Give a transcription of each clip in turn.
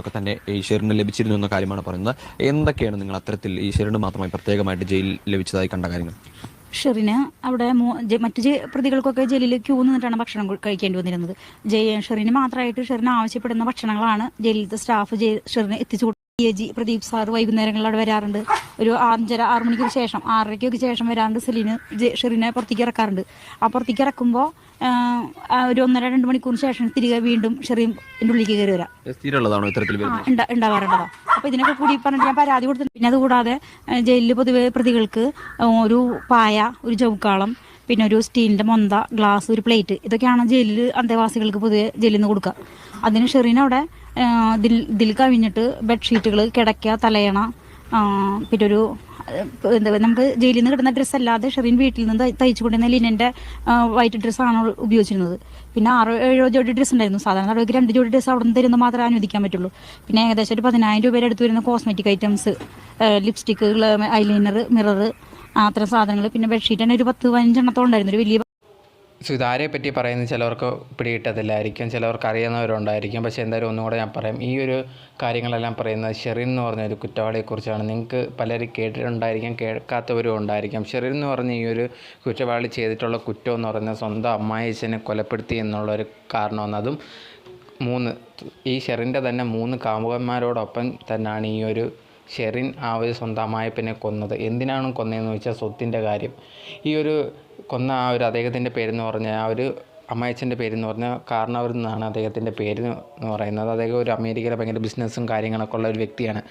ഒക്കെ തന്നെ ഈ ഷെറിന് ലഭിച്ചിരുന്നു എന്ന കാര്യമാണ് പറയുന്നത്. എന്തൊക്കെയാണ് നിങ്ങൾ അത്തരത്തിൽ ഈ ഷെറിന് മാത്രമായി പ്രത്യേകമായിട്ട് ജയിൽ ലഭിച്ചതായി കണ്ട കാര്യങ്ങൾ? ഷെറിന് അവിടെ മറ്റു പ്രതികൾക്കൊക്കെ ജയിലിൽ ക്യൂ നിന്നിട്ടാണ് ഭക്ഷണം കഴിക്കേണ്ടി വന്നിരുന്നത്. ഷെറിന് മാത്രമായിട്ട് ഷെറിന് ആവശ്യപ്പെടുന്ന ഭക്ഷണങ്ങളാണ് ജയിലിലത്തെ സ്റ്റാഫ് ഷെറിന് എത്തിച്ചു കൊടുക്കുന്നത്. പ്രദീപ് സാർ വൈകുന്നേരങ്ങളിൽ അവിടെ വരാറുണ്ട്. ഒരു 6 മണിക്ക് ശേഷം 6:30 ശേഷം വരാറുണ്ട്. ഷെറിനെ പുറത്തേക്ക് ഇറക്കാറുണ്ട്. ആ പുറത്തേക്ക് ഇറക്കുമ്പോൾ ഒരു 1.5-2 മണിക്കൂറിന് ശേഷം തിരികെ വീണ്ടും ഷെറിൻ എൻ്റെ ഉള്ളിലേക്ക് കയറി വരാം. ഉണ്ടാവാറുണ്ടോ? അപ്പോൾ ഇതിനൊക്കെ കൂടി പറഞ്ഞിട്ട് ഞാൻ പരാതി കൊടുത്തു. പിന്നെ അതുകൂടാതെ ജയിലിൽ പൊതുവെ പ്രതികൾക്ക് ഒരു പായ, ഒരു ചൗക്കാളം, പിന്നെ ഒരു സ്റ്റീലിൻ്റെ മൊന്ത, ഗ്ലാസ്, ഒരു പ്ലേറ്റ്, ഇതൊക്കെയാണ് ജയിലിൽ അന്തേവാസികൾക്ക് പൊതുവെ ജയിലിൽ നിന്ന് കൊടുക്കുക. അതിന് ഷെറിൻ അവിടെ ഇതിൽ കവിഞ്ഞിട്ട് ബെഡ്ഷീറ്റുകൾ, കിടക്ക, തലയണ, പിന്നെ ഒരു നമുക്ക് ജയിലിൽ നിന്ന് കിട്ടുന്ന ഡ്രസ്സ് അല്ലാതെ ഷെറിൻ വീട്ടിൽ നിന്ന് തയ്ച്ചു കൊണ്ടിരുന്ന ലിനൻ്റെ വൈറ്റ് ഡ്രസ്സാണ് ഉപയോഗിച്ചിരുന്നത്. പിന്നെ 6-7 ജോഡി ഡ്രസ്സ് ഉണ്ടായിരുന്നു. സാധാരണ നടവയ്ക്ക് 2 ജോഡി ഡ്രസ്സ് അവിടെ നിന്ന് തരുന്നത് മാത്രമേ അനുവദിക്കാൻ പറ്റുള്ളൂ. പിന്നെ ഏകദേശം ഒരു 10,000 രൂപയുടെ അടുത്ത് വരുന്ന cosmetic items, lipstick, eyeliner, mirror, അത്തരം സാധനങ്ങൾ, പിന്നെ ബെഡ്ഷീറ്റ് തന്നെ ഒരു 10-15 എണ്ണത്തോളം ഉണ്ടായിരുന്നു. ഒരു വലിയ ഇതാരെ പറ്റി പറയുന്നത് ചിലവർക്ക് പിടികിട്ടത്തില്ലായിരിക്കും, ചിലവർക്ക് അറിയുന്നവരുണ്ടായിരിക്കും. പക്ഷേ എന്തായാലും ഒന്നും കൂടെ ഞാൻ പറയാം. ഈ ഒരു കാര്യങ്ങളെല്ലാം പറയുന്നത് ഷെറിൻ എന്ന് പറഞ്ഞ ഒരു കുറ്റവാളിയെക്കുറിച്ചാണ്. നിങ്ങൾക്ക് പലരും കേട്ടിട്ടുണ്ടായിരിക്കാം, കേൾക്കാത്തവരും ഉണ്ടായിരിക്കാം. ഷെറിൻ എന്ന് പറഞ്ഞ ഈ ഒരു കുറ്റവാളി ചെയ്തിട്ടുള്ള കുറ്റം എന്ന് പറയുന്നത് സ്വന്തം അമ്മായിയച്ഛനെ കൊലപ്പെടുത്തി എന്നുള്ളൊരു കാരണമാണ്. അതും ഈ ഷെറിൻ്റെ തന്നെ 3 കാമുകന്മാരോടൊപ്പം തന്നെയാണ് ഈ ഒരു ഷെറിൻ ആ ഒരു സ്വന്തം അമ്മായിപ്പനെ കൊന്നത്. എന്തിനാണ് കൊന്നതെന്ന് വെച്ചാൽ സ്വത്തിൻ്റെ കാര്യം. ഈ ഒരു കൊന്ന ആ ഒരു അദ്ദേഹത്തിൻ്റെ പേരെന്ന് പറഞ്ഞാൽ, ആ ഒരു അമ്മായിച്ചൻ്റെ പേരെന്ന് പറഞ്ഞാൽ കാർണവർ എന്നാണ് അദ്ദേഹത്തിൻ്റെ പേര് എന്ന് പറയുന്നത്. അദ്ദേഹം ഒരു അമേരിക്കയിലെ ഭയങ്കര ബിസിനസ്സും കാര്യങ്ങളൊക്കെ ഉള്ള ഒരു വ്യക്തിയാണ്.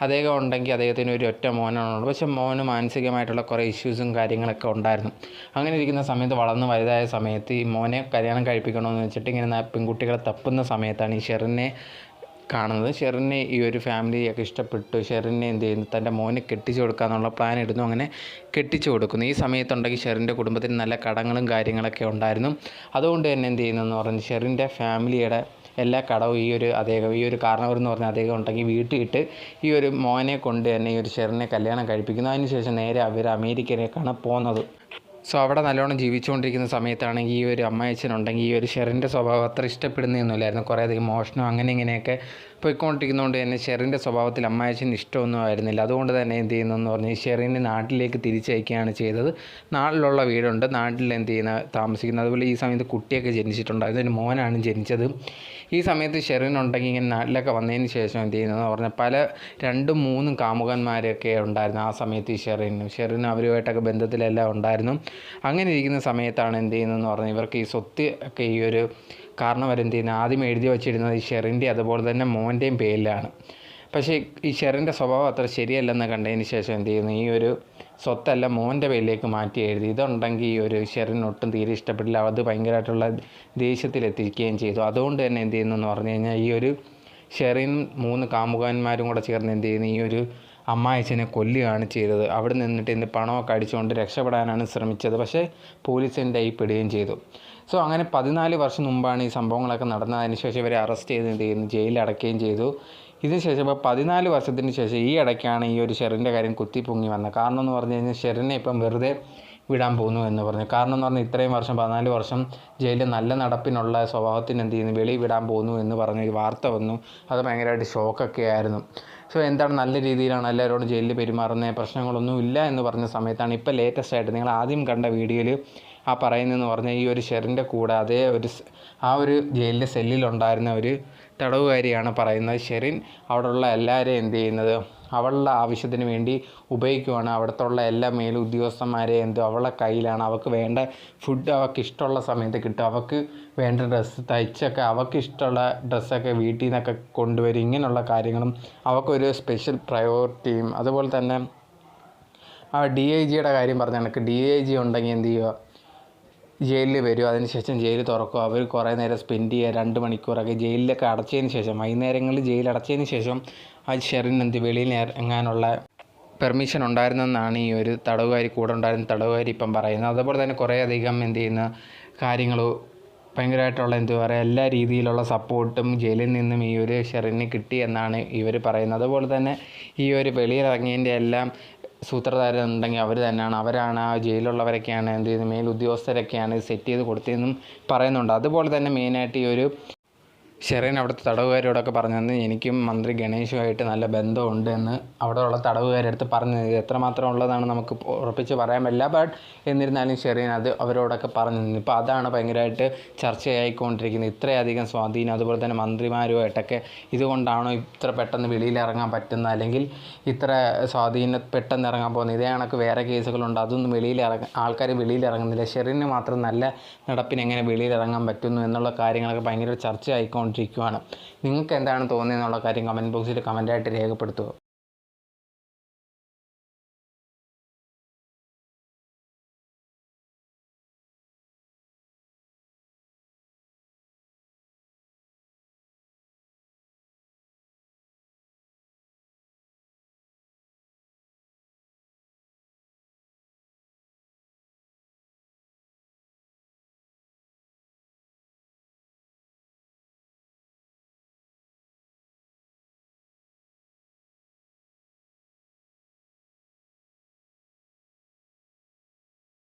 അദ്ദേഹം ഉണ്ടെങ്കിൽ അദ്ദേഹത്തിന് ഒരു ഒറ്റ മോനാണുള്ളത്. പക്ഷേ മോന് മാനസികമായിട്ടുള്ള കുറേ ഇഷ്യൂസും കാര്യങ്ങളൊക്കെ ഉണ്ടായിരുന്നു. അങ്ങനെ ഇരിക്കുന്ന സമയത്ത്, വളർന്ന് വലുതായ സമയത്ത് ഈ മോനെ കല്യാണം കഴിപ്പിക്കണമെന്ന് വെച്ചിട്ട് ഇങ്ങനെ പെൺകുട്ടികളെ തപ്പുന്ന സമയത്താണ് ഈ ഷെറിനെ കാണുന്നത്. ഷെറിനെ ഈ ഒരു ഫാമിലിയൊക്കെ ഇഷ്ടപ്പെട്ടു. ഷെറിനെ എന്ത് ചെയ്യുന്നു, തൻ്റെ മോനെ കെട്ടിച്ചു കൊടുക്കാമെന്നുള്ള പ്ലാൻ ഇടുന്നു. അങ്ങനെ കെട്ടിച്ചു കൊടുക്കുന്നു. ഈ സമയത്തുണ്ടെങ്കിൽ ഷെറിൻ്റെ കുടുംബത്തിന് നല്ല കടങ്ങളും കാര്യങ്ങളൊക്കെ ഉണ്ടായിരുന്നു. അതുകൊണ്ട് തന്നെ എന്ത് ചെയ്യുന്നതെന്ന് പറഞ്ഞ് ഷെറിൻ്റെ ഫാമിലിയുടെ എല്ലാ കടവും ഈ ഒരു കാരണവർ എന്ന് പറഞ്ഞ അദ്ദേഹം ഉണ്ടെങ്കിൽ വീട്ടിലിട്ട് ഈ ഒരു മോനെ കൊണ്ട് തന്നെ ഈ ഒരു ഷെറിനെ കല്യാണം കഴിപ്പിക്കുന്നു. അതിനുശേഷം നേരെ അവർ അമേരിക്കയിലേക്കാണ് പോകുന്നത്. അവിടെ നല്ലോണം ജീവിച്ചുകൊണ്ടിരിക്കുന്ന സമയത്താണ് ഈ ഒരു അമ്മായിച്ചനുണ്ടെങ്കിൽ ഈ ഒരു ഷെറിൻ്റെ സ്വഭാവം അത്ര ഇഷ്ടപ്പെടുന്നതൊന്നുമില്ലായിരുന്നു. കുറേയധികം മോഷണം അങ്ങനെ ഇങ്ങനെയൊക്കെ പോയിക്കൊണ്ടിരിക്കുന്നതുകൊണ്ട് തന്നെ ഷെറിൻ്റെ സ്വഭാവത്തിൽ അമ്മായിച്ചന് ഇഷ്ടമൊന്നും ആയിരുന്നില്ല. അതുകൊണ്ട് തന്നെ എന്ത് ചെയ്യുന്നതെന്ന് പറഞ്ഞാൽ ഈ ഷെറിനെ നാട്ടിലേക്ക് തിരിച്ചയക്കുകയാണ് ചെയ്തത്. നാട്ടിലുള്ള വീടുണ്ട്, നാട്ടിൽ എന്ത് ചെയ്യുന്ന താമസിക്കുന്നത്. അതുപോലെ ഈ സമയത്ത് കുട്ടിയൊക്കെ ജനിച്ചിട്ടുണ്ട്. അതിന് മോനാണ് ജനിച്ചത്. ഈ സമയത്ത് ഷെറിനുണ്ടെങ്കിൽ ഇങ്ങനെ നാട്ടിലൊക്കെ വന്നതിന് ശേഷം എന്ത് ചെയ്യുന്നതെന്ന് പറഞ്ഞാൽ 2-3 കാമുകന്മാരൊക്കെ ഉണ്ടായിരുന്നു ആ സമയത്ത്. ഈ ഷെറിന് അവരുമായിട്ടൊക്കെ ബന്ധത്തിലെല്ലാം ഉണ്ടായിരുന്നു. അങ്ങനെ ഇരിക്കുന്ന സമയത്താണ് എന്ത് ചെയ്യുന്നതെന്ന് പറഞ്ഞാൽ ഇവർക്ക് ഈ സ്വത്ത് ഒക്കെ ഈ ഒരു കാരണം എന്ത് ചെയ്യുന്നത്, ആദ്യം എഴുതി വച്ചിരുന്നത് ഈ ഷെറിൻ്റെ അതുപോലെ തന്നെ മോൻ്റെയും പേരിലാണ്. പക്ഷേ ഈ ഷെറിൻ്റെ സ്വഭാവം അത്ര ശരിയല്ലെന്ന് കണ്ടതിന് ശേഷം എന്ത് ചെയ്യുന്നു, ഈ ഒരു സ്വത്തെല്ലാം മോൻ്റെ പേരിലേക്ക് മാറ്റി എഴുതി. ഇതുണ്ടെങ്കിൽ ഈ ഒരു ഷെറിന് ഒട്ടും തീരെ ഇഷ്ടപ്പെട്ടില്ല. അത് ഭയങ്കരമായിട്ടുള്ള ദേഷ്യത്തിലെത്തിക്കുകയും ചെയ്തു. അതുകൊണ്ട് തന്നെ എന്ത് ചെയ്യുന്നു എന്ന് പറഞ്ഞു കഴിഞ്ഞാൽ ഈ ഒരു ഷെറിൻ 3 കാമുകന്മാരും കൂടെ ചേർന്ന് എന്ത് ചെയ്യുന്നു, ഈ ഒരു അമ്മായിച്ചനെ കൊല്ലുകയാണ് ചെയ്തത്. അവിടെ നിന്നിട്ട് ഇന്ന് പണമൊക്കെ അടിച്ചുകൊണ്ട് രക്ഷപ്പെടാനാണ് ശ്രമിച്ചത്. പക്ഷേ പോലീസിൻ്റെ കയ്യിൽ പെടുകയും ചെയ്തു. അങ്ങനെ 14 വർഷം മുമ്പാണ് ഈ സംഭവങ്ങളൊക്കെ നടന്നത്. അതിനുശേഷം ഇവരെ അറസ്റ്റ് ചെയ്ത് എന്ത് ചെയ്യുന്നു, ജയിലിൽ അടയ്ക്കുകയും ചെയ്തു. ഇതിനുശേഷം ഇപ്പോൾ 14 വർഷത്തിന് ശേഷം ഈ ഇടയ്ക്കാണ് ഈ ഒരു ഷെറിൻ്റെ കാര്യം കുത്തിപ്പൊങ്ങി വന്നത്. കാരണം എന്ന് പറഞ്ഞു കഴിഞ്ഞാൽ ഷെറിനെ ഇപ്പം വെറുതെ വിടാൻ പോകുന്നു എന്ന് പറഞ്ഞു. കാരണം എന്ന് പറഞ്ഞാൽ ഇത്രയും വർഷം 14 വർഷം ജയിലിൽ നല്ല നടപ്പിനുള്ള സ്വഭാവത്തിന് എന്ത് ചെയ്യുന്നു, വെളി വിടാൻ പോകുന്നു എന്ന് പറഞ്ഞ ഒരു വാർത്ത വന്നു. അത് ഭയങ്കരമായിട്ട് ഷോക്കൊക്കെ ആയിരുന്നു. എന്താണ്, നല്ല രീതിയിലാണ് എല്ലാവരോടും ജയിലിൽ പെരുമാറുന്നത്, പ്രശ്നങ്ങളൊന്നും ഇല്ല എന്ന് പറഞ്ഞ സമയത്താണ് ഇപ്പോൾ ലേറ്റസ്റ്റ് ആയിട്ട് നിങ്ങൾ ആദ്യം കണ്ട വീഡിയോയിൽ ആ പറയുന്നതെന്ന് പറഞ്ഞാൽ ഈ ഒരു ഷെറിൻ്റെ കൂടെ ആ ഒരു ജയിലിൻ്റെ സെല്ലിലുണ്ടായിരുന്ന ഒരു തടവുകാരിയാണ് പറയുന്നത്. ഷെറിൻ അവിടെയുള്ള എല്ലാവരെയും എന്ത് ചെയ്യുന്നത്, അവളുടെ ആവശ്യത്തിന് വേണ്ടി ഉപയോഗിക്കുവാണ്. അവിടുത്തെ എല്ലാ മേലുദ്യോഗസ്ഥന്മാരെ അവളുടെ കയ്യിലാണ്. അവൾക്ക് വേണ്ട ഫുഡ് അവൾക്ക് ഇഷ്ടമുള്ള സമയത്ത് കിട്ടും. അവൾക്ക് വേണ്ട ഡ്രസ്സ് തയ്ച്ചൊക്കെ അവൾക്ക് ഇഷ്ടമുള്ള ഡ്രസ്സൊക്കെ വീട്ടിൽ നിന്നൊക്കെ കൊണ്ടുവരും. ഇങ്ങനെയുള്ള കാര്യങ്ങളും അവൾക്കൊരു സ്പെഷ്യൽ പ്രയോറിറ്റിയും. അതുപോലെ തന്നെ ആ DIGയുടെ കാര്യം പറഞ്ഞ കണക്ക് DIG ഉണ്ടെങ്കിൽ എന്ത് ചെയ്യുക, ജയിലിൽ വരും. അതിനുശേഷം ജയിൽ തുറക്കും. അവർ കുറേ നേരം സ്പെൻഡ് ചെയ്യുക, 2 മണിക്കൂറൊക്കെ ജയിലിലൊക്കെ അടച്ചതിന് ശേഷം, വൈകുന്നേരങ്ങളിൽ ജയിൽ അടച്ചതിന് ശേഷം ആ ഷെറിൻ വെളിയിൽ ഇറങ്ങാനുള്ള പെർമിഷൻ ഉണ്ടായിരുന്നെന്നാണ് ഈ ഒരു തടവുകാരി, കൂടെ ഉണ്ടായിരുന്ന തടവുകാരി ഇപ്പം പറയുന്നത്. അതുപോലെ തന്നെ കുറേയധികം എന്ത് ചെയ്യുന്ന കാര്യങ്ങൾ ഭയങ്കരമായിട്ടുള്ള എല്ലാ രീതിയിലുള്ള സപ്പോർട്ടും ജയിലിൽ നിന്നും ഈ ഒരു ഷെറിന് കിട്ടി എന്നാണ് ഇവർ പറയുന്നത്. അതുപോലെ തന്നെ ഈ ഒരു വെളിയിലിറങ്ങിയതിൻ്റെ എല്ലാം സൂത്രധാരൻ ഉണ്ടെങ്കിൽ അവരാണ് ആ ജയിലുള്ളവരൊക്കെയാണ് എന്ത് ചെയ്യുന്നത്, മേലുദ്യോഗസ്ഥരൊക്കെയാണ് സെറ്റ് ചെയ്ത് കൊടുത്തതെന്നും പറയുന്നുണ്ട്. അതുപോലെ തന്നെ മെയിനായിട്ട് ഈ ഒരു ഷെറിൻ അവിടുത്തെ തടവുകാരോടൊക്കെ പറഞ്ഞു തന്നു എനിക്കും മന്ത്രി ഗണേശുമായിട്ട് നല്ല ബന്ധമുണ്ട് എന്ന് അവിടെയുള്ള തടവുകാരെടുത്ത് പറഞ്ഞു. ഇത് എത്രമാത്രം ഉള്ളതാണ് നമുക്ക് ഉറപ്പിച്ച് പറയാൻ പറ്റില്ല. ബട്ട് എന്നിരുന്നാലും ഷെറിൻ അത് അവരോടൊക്കെ പറഞ്ഞു തന്നു. ഇപ്പോൾ അതാണ് ഭയങ്കരമായിട്ട് ചർച്ചയായിക്കൊണ്ടിരിക്കുന്നത്. ഇത്രയധികം സ്വാധീനം, അതുപോലെ തന്നെ മന്ത്രിമാരുമായിട്ടൊക്കെ ഇതുകൊണ്ടാണോ ഇത്ര പെട്ടെന്ന് വെളിയിലിറങ്ങാൻ പറ്റുന്നത്, അല്ലെങ്കിൽ ഇത്ര സ്വാധീനം പെട്ടെന്ന് ഇറങ്ങാൻ പോകുന്നത്? ഇതേ കണക്ക് വേറെ കേസുകളുണ്ട്, അതൊന്നും ആൾക്കാർ വെളിയിലിറങ്ങുന്നില്ല. ഷെറിന് മാത്രം നല്ല നടപ്പിന് എങ്ങനെ വെളിയിലിറങ്ങാൻ പറ്റുന്നു എന്നുള്ള കാര്യങ്ങളൊക്കെ ഭയങ്കര ചർച്ചയായിക്കൊണ്ടിരിക്കുകയാണ്. നിങ്ങൾക്ക് എന്താണ് തോന്നിയെന്നുള്ള കാര്യം കമൻറ്റ് ബോക്സിൽ കമൻറ്റായിട്ട് രേഖപ്പെടുത്തുക.